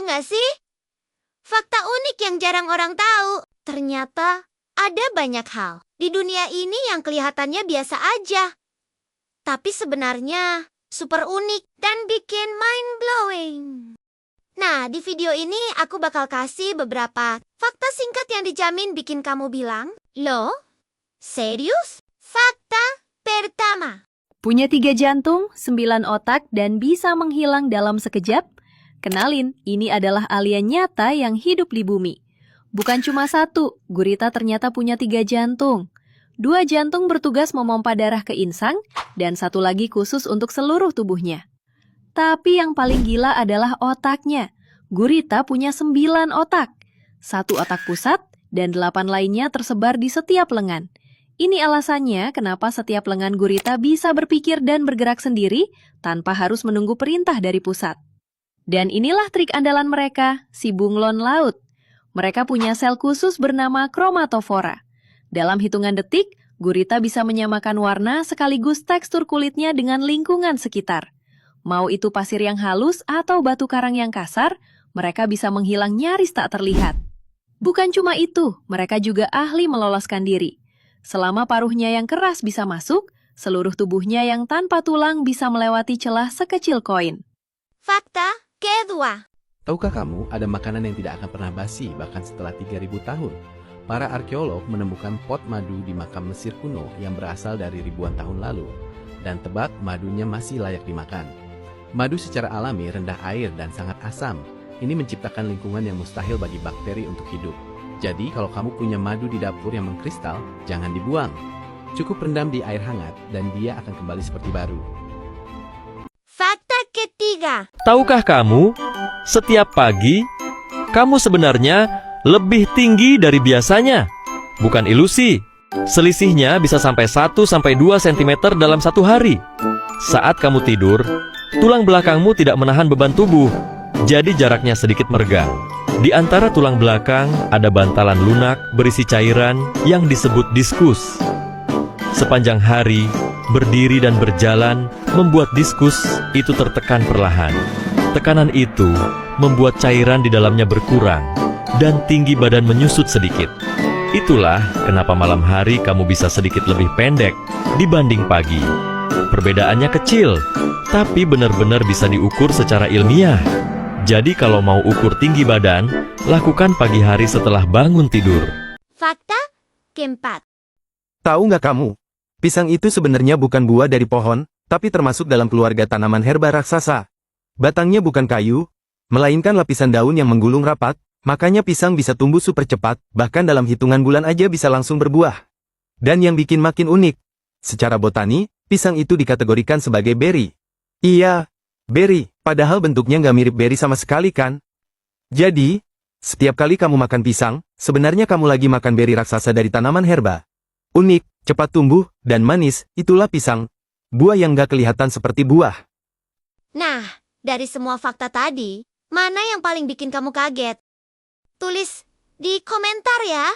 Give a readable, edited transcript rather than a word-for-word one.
Tahu nggak sih? Fakta unik yang jarang orang tahu. Ternyata ada banyak hal di dunia ini yang kelihatannya biasa aja. Tapi sebenarnya super unik dan bikin mind-blowing. Nah, di video ini aku bakal kasih beberapa fakta singkat yang dijamin bikin kamu bilang, "Loh? Serius?" Fakta pertama. Punya 3 jantung, 9 otak, dan bisa menghilang dalam sekejap? Kenalin, ini adalah alien nyata yang hidup di bumi. Bukan cuma satu, gurita ternyata punya 3 jantung. 2 jantung bertugas memompa darah ke insang, dan 1 lagi khusus untuk seluruh tubuhnya. Tapi yang paling gila adalah otaknya. Gurita punya 9 otak. 1 otak pusat, dan 8 lainnya tersebar di setiap lengan. Ini alasannya kenapa setiap lengan gurita bisa berpikir dan bergerak sendiri tanpa harus menunggu perintah dari pusat. Dan inilah trik andalan mereka, si bunglon laut. Mereka punya sel khusus bernama kromatofora. Dalam hitungan detik, gurita bisa menyamakan warna sekaligus tekstur kulitnya dengan lingkungan sekitar. Mau itu pasir yang halus atau batu karang yang kasar, mereka bisa menghilang nyaris tak terlihat. Bukan cuma itu, mereka juga ahli meloloskan diri. Selama paruhnya yang keras bisa masuk, seluruh tubuhnya yang tanpa tulang bisa melewati celah sekecil koin. Fakta kedua. Tahukah kamu ada makanan yang tidak akan pernah basi bahkan setelah 3000 tahun? Para arkeolog menemukan pot madu di makam Mesir kuno yang berasal dari ribuan tahun lalu. Dan tebak, madunya masih layak dimakan. Madu secara alami rendah air dan sangat asam. Ini menciptakan lingkungan yang mustahil bagi bakteri untuk hidup. Jadi kalau kamu punya madu di dapur yang mengkristal, jangan dibuang. Cukup rendam di air hangat dan dia akan kembali seperti baru. Fakta ketiga. Tahukah kamu, setiap pagi, kamu sebenarnya lebih tinggi dari biasanya. Bukan ilusi. Selisihnya bisa sampai 1-2 cm dalam 1 hari. Saat kamu tidur, tulang belakangmu tidak menahan beban tubuh. Jadi jaraknya sedikit merenggang. Di antara tulang belakang ada bantalan lunak berisi cairan yang disebut diskus. Sepanjang hari, berdiri dan berjalan membuat diskus itu tertekan perlahan. Tekanan itu membuat cairan di dalamnya berkurang dan tinggi badan menyusut sedikit. Itulah kenapa malam hari kamu bisa sedikit lebih pendek dibanding pagi. Perbedaannya kecil, tapi benar-benar bisa diukur secara ilmiah. Jadi kalau mau ukur tinggi badan, lakukan pagi hari setelah bangun tidur. Fakta keempat. Tahu nggak kamu? Pisang itu sebenarnya bukan buah dari pohon, tapi termasuk dalam keluarga tanaman herba raksasa. Batangnya bukan kayu, melainkan lapisan daun yang menggulung rapat, makanya pisang bisa tumbuh super cepat, bahkan dalam hitungan bulan aja bisa langsung berbuah. Dan yang bikin makin unik, secara botani, pisang itu dikategorikan sebagai berry. Iya, berry, padahal bentuknya nggak mirip berry sama sekali kan? Jadi, setiap kali kamu makan pisang, sebenarnya kamu lagi makan berry raksasa dari tanaman herba. Unik, cepat tumbuh, dan manis, itulah pisang. Buah yang nggak kelihatan seperti buah. Nah, dari semua fakta tadi, mana yang paling bikin kamu kaget? Tulis di komentar ya.